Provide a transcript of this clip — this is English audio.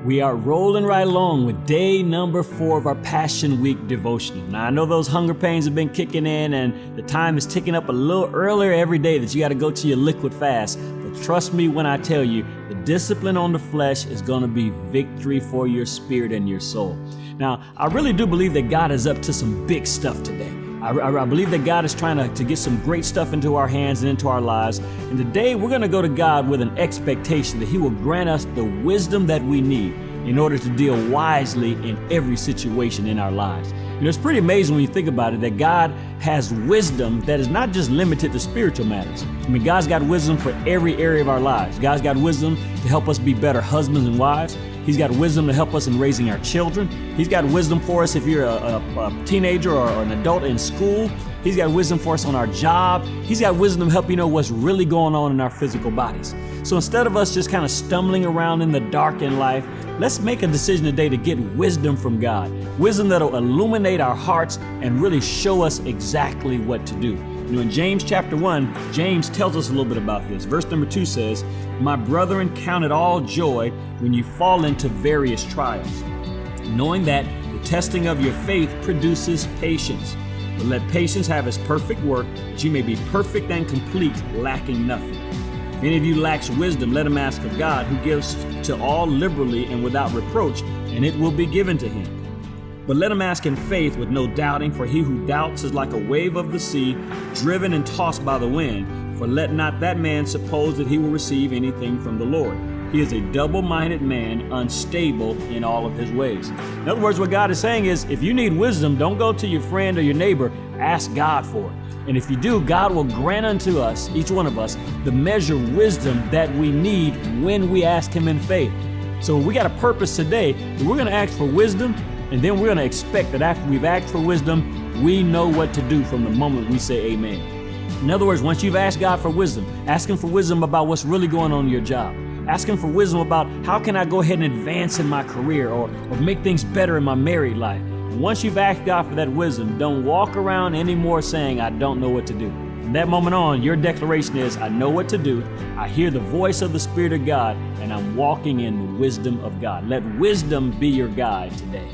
We are rolling right along with day number 4 of our Passion Week devotional. Now, I know those hunger pains have been kicking in and the time is ticking up a little earlier every day that you got to go to your liquid fast. But trust me when I tell you, the discipline on the flesh is going to be victory for your spirit and your soul. Now, I really do believe that God is up to some big stuff today. I believe that God is trying to get some great stuff into our hands and into our lives. And today we're going to go to God with an expectation that He will grant us the wisdom that we need in order to deal wisely in every situation in our lives. You know, it's pretty amazing when you think about it that God has wisdom that is not just limited to spiritual matters. I mean, God's got wisdom for every area of our lives. God's got wisdom to help us be better husbands and wives. He's got wisdom to help us in raising our children. He's got wisdom for us if you're a teenager or an adult in school. He's got wisdom for us on our job. He's got wisdom to help you know what's really going on in our physical bodies. So instead of us just kind of stumbling around in the dark in life, let's make a decision today to get wisdom from God. Wisdom that'll illuminate our hearts and really show us exactly what to do. You know, in James chapter 1, James tells us a little bit about this. Verse number 2 says, "My brethren, count it all joy when you fall into various trials, knowing that the testing of your faith produces patience. But let patience have its perfect work, that you may be perfect and complete, lacking nothing. If any of you lacks wisdom, let him ask of God, who gives to all liberally and without reproach, and it will be given to him. But let him ask in faith with no doubting, for he who doubts is like a wave of the sea, driven and tossed by the wind. For let not that man suppose that he will receive anything from the Lord. He is a double-minded man, unstable in all of his ways." In other words, what God is saying is, if you need wisdom, don't go to your friend or your neighbor. Ask God for it. And if you do, God will grant unto us, each one of us, the measure of wisdom that we need when we ask Him in faith. So we got a purpose today that we're going to ask for wisdom, and then we're going to expect that after we've asked for wisdom, we know what to do from the moment we say amen. In other words, once you've asked God for wisdom, ask Him for wisdom about what's really going on in your job. Ask Him for wisdom about how can I go ahead and advance in my career or make things better in my married life. And once you've asked God for that wisdom, don't walk around anymore saying, I don't know what to do. From that moment on, your declaration is, I know what to do. I hear the voice of the Spirit of God, and I'm walking in the wisdom of God. Let wisdom be your guide today.